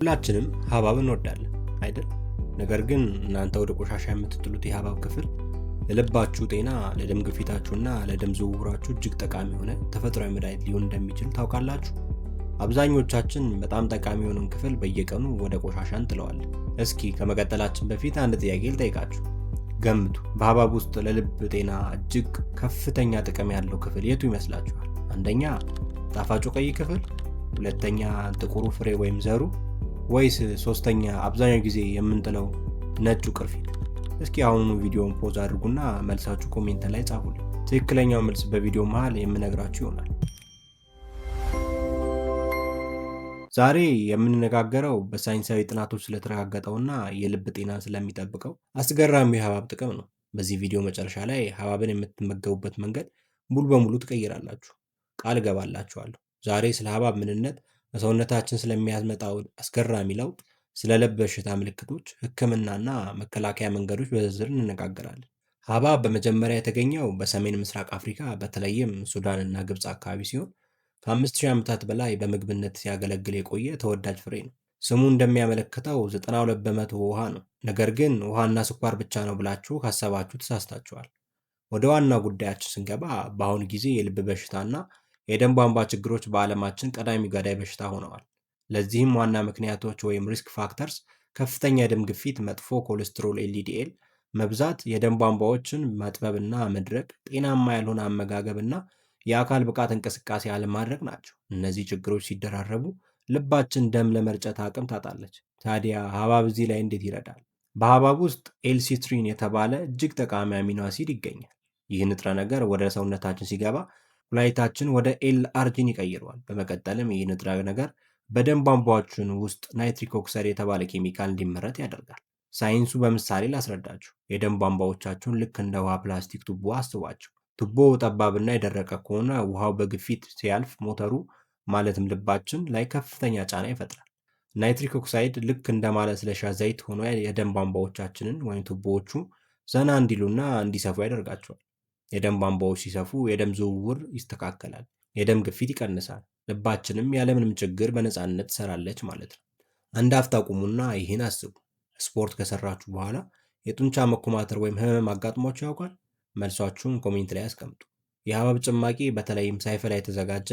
ሁላችንም ሀብሀብ እንወዳለን አይደል? ነገር ግን እናንተ ወደ ቆሻሻ የምትጥሉት የሀብሀብ ክፍል ለልባችሁ ጤና፣ ለደም ግፊታችሁና ለደም ዝውውራችሁ እጅግ ጠቃሚ የሆነ ተፈጥሯዊ መድኃኒት ሊሆን እንደሚችል ታውቃላችሁ? አብዛኞቻችን በጣም ጠቃሚ የሆነውን ክፍል በየቀኑ ወደ ቆሻሻ እንጥለዋለን። እስኪ ከመቀጠላችን በፊት አንድ ጥያቄ ልጠይቃችሁ። ገምቱ፣ በሀብሀብ ውስጥ ለልብ ጤና እጅግ ከፍተኛ ጥቅም ያለው ክፍል የቱ ይመስላችኋል? አንደኛ ጣፋጩ ቀይ ክፍል፣ ሁለተኛ ጥቁሩ ፍሬ ወይም ዘሩ፣ ወይስ ሶስተኛ አብዛኛው ጊዜ የምንጥለው ነጩ ቅርፊት? እስኪ አሁኑ ቪዲዮውን ፖዝ አድርጉና መልሳችሁ ኮሜንት ላይ ጻፉልኝ። ትክክለኛው መልስ በቪዲዮ መሃል የምነግራችሁ ይሆናል። ዛሬ የምንነጋገረው በሳይንሳዊ ጥናቶች ስለተረጋገጠውና የልብ ጤናን ስለሚጠብቀው አስገራሚ የሀብሀብ ጥቅም ነው። በዚህ ቪዲዮ መጨረሻ ላይ ሀብሀብን የምትመገቡበት መንገድ ሙሉ በሙሉ ትቀይራላችሁ፣ ቃል እገባላችኋለሁ። ዛሬ ስለ ሀብሀብ ምንነት፣ በሰውነታችን ስለሚያመጣው አስገራሚ ለውጥ፣ ስለ ልብ በሽታ ምልክቶች፣ ሕክምናና መከላከያ መንገዶች በዝርዝር እንነጋገራለን። ሀብሀብ በመጀመሪያ የተገኘው በሰሜን ምስራቅ አፍሪካ በተለይም ሱዳን እና ግብፅ አካባቢ ሲሆን ከ5000 ዓመታት በላይ በምግብነት ሲያገለግል የቆየ ተወዳጅ ፍሬ ነው። ስሙ እንደሚያመለክተው 92 በመቶ ውሃ ነው። ነገር ግን ውሃና ስኳር ብቻ ነው ብላችሁ ካሰባችሁ ተሳስታችኋል። ወደ ዋና ጉዳያችን ስንገባ በአሁኑ ጊዜ የልብ በሽታና የደም ቧንቧ ችግሮች በዓለማችን ቀዳሚ ገዳይ በሽታ ሆነዋል። ለዚህም ዋና ምክንያቶች ወይም ሪስክ ፋክተርስ ከፍተኛ የደም ግፊት፣ መጥፎ ኮሌስትሮል ኤልዲኤል መብዛት፣ የደም ቧንቧዎችን ማጥበብና መድረቅ፣ ጤናማ ያልሆነ አመጋገብና የአካል ብቃት እንቅስቃሴ አለማድረግ ናቸው። እነዚህ ችግሮች ሲደራረቡ ልባችን ደም ለመርጨት አቅም ታጣለች። ታዲያ ሀብሀብ እዚህ ላይ እንዴት ይረዳል? በሀብሀብ ውስጥ ኤልሲትሪን የተባለ እጅግ ጠቃሚ አሚኖ አሲድ ይገኛል። ይህ ንጥረ ነገር ወደ ሰውነታችን ሲገባ ኩላሊታችን ወደ ኤል አርጂን ይቀይረዋል። በመቀጠልም ይህ ንጥረ ነገር በደም ቧንቧችን ውስጥ ናይትሪክ ኦክሳይድ የተባለ ኬሚካል እንዲመረት ያደርጋል። ሳይንሱ በምሳሌ ላስረዳችሁ። የደም ቧንቧዎቻችሁን ልክ እንደ ውሃ ፕላስቲክ ቱቦ አስቧቸው። ቱቦው ጠባብና የደረቀ ከሆነ ውሃው በግፊት ሲያልፍ ሞተሩ ማለትም ልባችን ላይ ከፍተኛ ጫና ይፈጥራል። ናይትሪክ ኦክሳይድ ልክ እንደ ማለስለሻ ዘይት ሆኖ የደም ቧንቧዎቻችንን ወይም ቱቦዎቹ ዘና እንዲሉና እንዲሰፉ ያደርጋቸዋል። የደም ቧንቧዎች ሲሰፉ የደም ዝውውር ይስተካከላል፣ የደም ግፊት ይቀንሳል፣ ልባችንም ያለምንም ችግር በነፃነት ትሰራለች ማለት ነው። አንድ አፍታ ቁሙና ይህን አስቡ። ስፖርት ከሰራችሁ በኋላ የጡንቻ መኮማተር ወይም ህመም አጋጥሟችሁ ያውቃል? መልሷችሁን ኮሜንት ላይ አስቀምጡ። የሀብሀብ ጭማቂ በተለይም ሳይፈላ የተዘጋጀ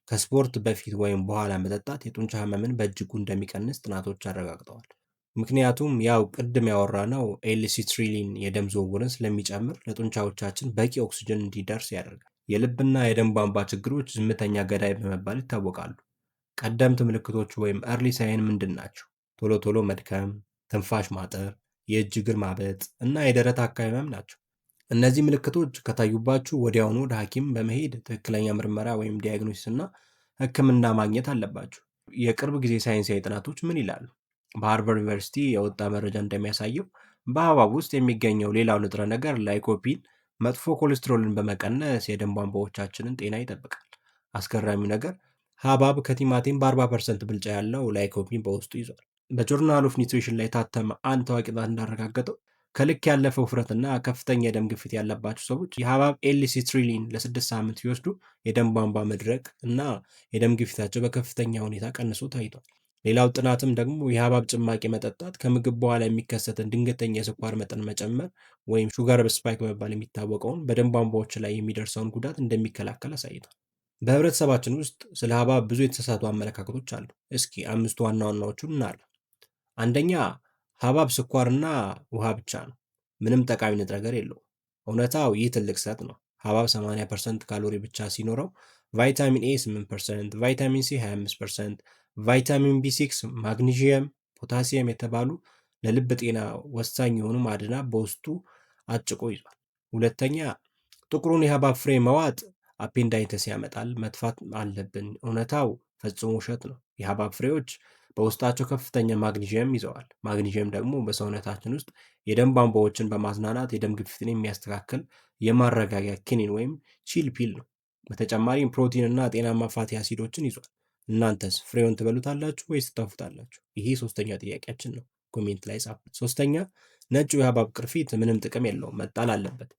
ከስፖርት በፊት ወይም በኋላ መጠጣት የጡንቻ ህመምን በእጅጉ እንደሚቀንስ ጥናቶች አረጋግጠዋል። ምክንያቱም ያው ቅድም ያወራነው ኤልሲትሪሊን የደም ዝውውርን ስለሚጨምር ለጡንቻዎቻችን በቂ ኦክስጅን እንዲደርስ ያደርጋል። የልብና የደም ቧንቧ ችግሮች ዝምተኛ ገዳይ በመባል ይታወቃሉ። ቀደምት ምልክቶች ወይም እርሊ ሳይን ምንድን ናቸው? ቶሎ ቶሎ መድከም፣ ትንፋሽ ማጠር፣ የእጅ እግር ማበጥ እና የደረት አካባቢ ህመም ናቸው። እነዚህ ምልክቶች ከታዩባችሁ ወዲያውኑ ወደ ሐኪም በመሄድ ትክክለኛ ምርመራ ወይም ዲያግኖሲስ እና ሕክምና ማግኘት አለባችሁ። የቅርብ ጊዜ ሳይንሳዊ ጥናቶች ምን ይላሉ? በሃርቫርድ ዩኒቨርሲቲ የወጣ መረጃ እንደሚያሳየው በሀብሀብ ውስጥ የሚገኘው ሌላው ንጥረ ነገር ላይኮፒን መጥፎ ኮሌስትሮልን በመቀነስ የደም ቧንቧዎቻችንን ጤና ይጠብቃል። አስገራሚው ነገር ሀብሀብ ከቲማቲም በ40% ብልጫ ያለው ላይኮፒን በውስጡ ይዟል። በጆርናል ኦፍ ኒውትሪሽን ላይ የታተመ አንድ ታዋቂ ጥናት እንዳረጋገጠው ከልክ ያለፈ ውፍረትና ከፍተኛ የደም ግፊት ያለባቸው ሰዎች የሀብሀብ ኤልሲትሪሊን ለ6 ሳምንት ሲወስዱ የደም ቧንቧ መድረቅ እና የደም ግፊታቸው በከፍተኛ ሁኔታ ቀንሶ ታይቷል። ሌላው ጥናትም ደግሞ የሀብሀብ ጭማቂ መጠጣት ከምግብ በኋላ የሚከሰትን ድንገተኛ የስኳር መጠን መጨመር ወይም ሹጋር ስፓይክ በመባል የሚታወቀውን በደም ቧንቧዎች ላይ የሚደርሰውን ጉዳት እንደሚከላከል አሳይቷል። በህብረተሰባችን ውስጥ ስለ ሀብሀብ ብዙ የተሳሳቱ አመለካከቶች አሉ። እስኪ 5 ዋና ዋናዎቹን እናያለን። አንደኛ፣ ሀብሀብ ስኳርና ውሃ ብቻ ነው፣ ምንም ጠቃሚ ንጥረ ነገር የለውም። እውነታው ይህ ትልቅ ስህተት ነው። ሀብሀብ 80% ካሎሪ ብቻ ሲኖረው ቫይታሚን ኤ 8%፣ ቫይታሚን ሲ 25%፣ ቫይታሚን ቢ6፣ ማግኒዥየም፣ ፖታሲየም የተባሉ ለልብ ጤና ወሳኝ የሆኑ ማዕድናት በውስጡ አጭቆ ይዟል። ሁለተኛ፣ ጥቁሩን የሀብሀብ ፍሬ መዋጥ አፔንዳይተስ ያመጣል፣ መትፋት አለብን። እውነታው ፈጽሞ ውሸት ነው። የሀብሀብ ፍሬዎች በውስጣቸው ከፍተኛ ማግኒዥየም ይዘዋል። ማግኒዥየም ደግሞ በሰውነታችን ውስጥ የደም ቧንቧዎችን በማዝናናት የደም ግፊትን የሚያስተካክል የማረጋጊያ ኪኒን ወይም ቺል ፒል ነው። በተጨማሪም ፕሮቲን እና ጤናማ ፋቲ አሲዶችን ይዟል። እናንተስ ፍሬውን ትበሉታላችሁ ወይስ ትተፉታላችሁ? ይሄ ሶስተኛ ጥያቄያችን ነው። ኮሜንት ላይ ጻፉ። ሶስተኛ፣ ነጩ የሀብሀብ ቅርፊት ምንም ጥቅም የለውም፣ መጣል አለበት።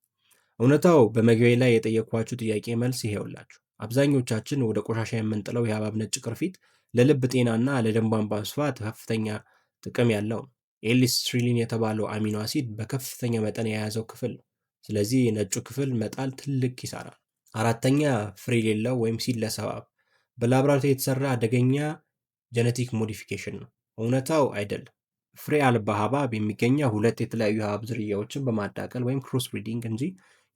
እውነታው በመግቢያ ላይ የጠየኳችሁ ጥያቄ መልስ ይሄውላችሁ። አብዛኞቻችን ወደ ቆሻሻ የምንጥለው የሀብሀብ ነጭ ቅርፊት ለልብ ጤናና ለደም ቧንቧ መስፋት ከፍተኛ ጥቅም ያለው ነው። ኤልሲስትሪሊን የተባለው አሚኖ አሲድ በከፍተኛ መጠን የያዘው ክፍል ነው። ስለዚህ ነጩ ክፍል መጣል ትልቅ ኪሳራ ነው። አራተኛ ፍሬ የሌለው ወይም ሲድለስ ሐብሐብ በላቦራቶሪ የተሰራ አደገኛ ጄኔቲክ ሞዲፊኬሽን ነው። እውነታው አይደለም። ፍሬ አልባ ሐብሐብ የሚገኘው ሁለት የተለያዩ ሐብሐብ ዝርያዎችን በማዳቀል ወይም ክሮስ ብሪዲንግ እንጂ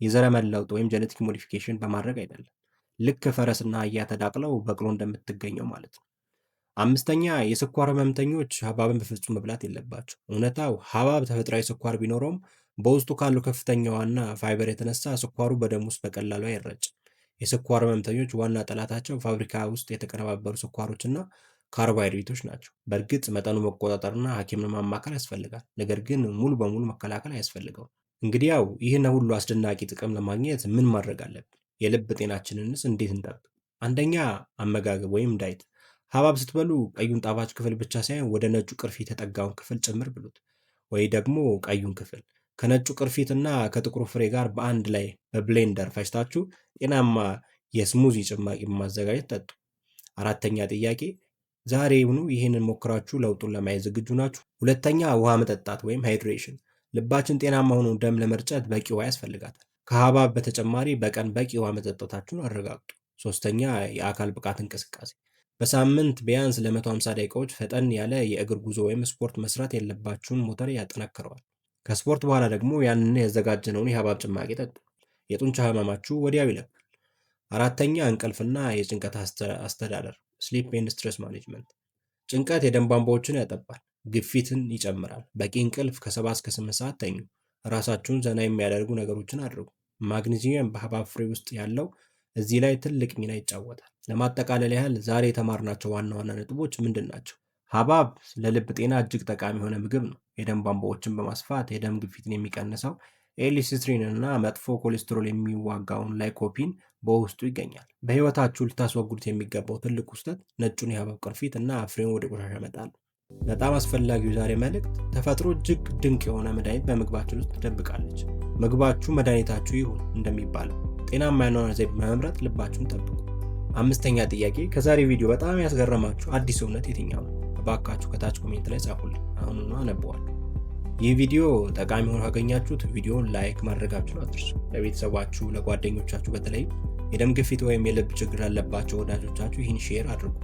የዘረመል ለውጥ ወይም ጄኔቲክ ሞዲፊኬሽን በማድረግ አይደለም። ልክ ፈረስና አህያ ተዳቅለው በቅሎ እንደምትገኘው ማለት ነው። አምስተኛ የስኳር ህመምተኞች ሐብሐብን በፍጹም መብላት የለባቸው። እውነታው ሐብሐብ ተፈጥሯዊ ስኳር ቢኖረውም በውስጡ ካለው ከፍተኛ ዋና ፋይበር የተነሳ ስኳሩ በደም ውስጥ በቀላሉ አይረጭም። የስኳር ህመምተኞች ዋና ጠላታቸው ፋብሪካ ውስጥ የተቀነባበሩ ስኳሮችና ካርቦሃይድሬቶች ናቸው። በእርግጥ መጠኑ መቆጣጠርና ሐኪምን ማማከር ያስፈልጋል፣ ነገር ግን ሙሉ በሙሉ መከላከል አያስፈልገውም። እንግዲያው ይህን ሁሉ አስደናቂ ጥቅም ለማግኘት ምን ማድረግ አለብን? የልብ ጤናችንንስ እንዴት እንጠብቅ? አንደኛ አመጋገብ ወይም ዳይት። ሐብሐብ ስትበሉ ቀዩን ጣፋጭ ክፍል ብቻ ሳይሆን ወደ ነጩ ቅርፊት የተጠጋውን ክፍል ጭምር ብሉት፣ ወይ ደግሞ ቀዩን ክፍል ከነጩ ቅርፊትና ከጥቁሩ ፍሬ ጋር በአንድ ላይ በብሌንደር ፈጭታችሁ ጤናማ የስሙዚ ጭማቂ በማዘጋጀት ጠጡ። አራተኛ ጥያቄ፣ ዛሬውኑ ይህንን ሞክራችሁ ለውጡን ለማየት ዝግጁ ናችሁ? ሁለተኛ ውሃ መጠጣት ወይም ሃይድሬሽን። ልባችን ጤናማ ሆኖ ደም ለመርጨት በቂ ውሃ ያስፈልጋታል። ከሐብሐብ በተጨማሪ በቀን በቂ ውሃ መጠጣታችሁን አረጋግጡ። ሶስተኛ የአካል ብቃት እንቅስቃሴ። በሳምንት ቢያንስ ለ150 ደቂቃዎች ፈጠን ያለ የእግር ጉዞ ወይም ስፖርት መስራት የልባችሁን ሞተር ያጠናክረዋል። ከስፖርት በኋላ ደግሞ ያንን ያዘጋጀነውን የሐብሐብ ጭማቂ ጠጡ። የጡንቻ ህመማችሁ ወዲያው ይለቃል። አራተኛ እንቅልፍና የጭንቀት አስተዳደር ስሊፕ ኤንድ ስትሬስ ማኔጅመንት። ጭንቀት የደም ቧንቧዎችን ያጠባል፣ ግፊትን ይጨምራል። በቂ እንቅልፍ ከ7 እስከ 8 ሰዓት ተኙ። ራሳችሁን ዘና የሚያደርጉ ነገሮችን አድርጉ። ማግኒዚየም በሐብሐብ ፍሬ ውስጥ ያለው እዚህ ላይ ትልቅ ሚና ይጫወታል። ለማጠቃለል ያህል ዛሬ የተማርናቸው ዋና ዋና ነጥቦች ምንድን ናቸው? ሐብሐብ ለልብ ጤና እጅግ ጠቃሚ የሆነ ምግብ ነው። የደም ቧንቧዎችን በማስፋት የደም ግፊትን የሚቀንሰው ኤልሲስትሪን እና መጥፎ ኮሌስትሮል የሚዋጋውን ላይኮፒን በውስጡ ይገኛል። በህይወታችሁ ልታስወግዱት የሚገባው ትልቁ ስህተት ነጩን የሐብሐብ ቅርፊት እና ፍሬውን ወደ ቆሻሻ መጣል። በጣም አስፈላጊው ዛሬ መልእክት፣ ተፈጥሮ እጅግ ድንቅ የሆነ መድኃኒት በምግባችን ውስጥ ትደብቃለች። ምግባችሁ መድኃኒታችሁ ይሁን እንደሚባለው ጤናማ የአኗኗር ዘይቤ በመምረጥ ልባችሁን ጠብቁ። አምስተኛ ጥያቄ፣ ከዛሬ ቪዲዮ በጣም ያስገረማችሁ አዲስ እውነት የትኛው ነው? እባካችሁ ከታች ኮሜንት ላይ ጻፉልኝ፣ አሁኑኑ አነበዋለሁ። ይህ ቪዲዮ ጠቃሚ ሆኖ ካገኛችሁት ቪዲዮውን ላይክ ማድረጋችሁን አትርሱ። ለቤተሰባችሁ፣ ለጓደኞቻችሁ፣ በተለይም የደም ግፊት ወይም የልብ ችግር ላለባቸው ወዳጆቻችሁ ይህን ሼር አድርጉ።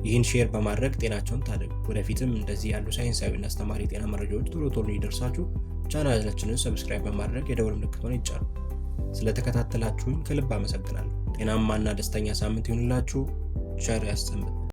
ይህን ሼር በማድረግ ጤናቸውን ታደጉ። ወደፊትም እንደዚህ ያሉ ሳይንሳዊና አስተማሪ የጤና መረጃዎች ቶሎ ቶሎ እንዲደርሳችሁ ቻናላችንን ሰብስክራይብ በማድረግ የደወል ምልክቱን ይጫኑ። ስለተከታተላችሁኝ ከልብ አመሰግናለሁ። ጤናማና ደስተኛ ሳምንት ይሁንላችሁ። ቸር ያሰንብት።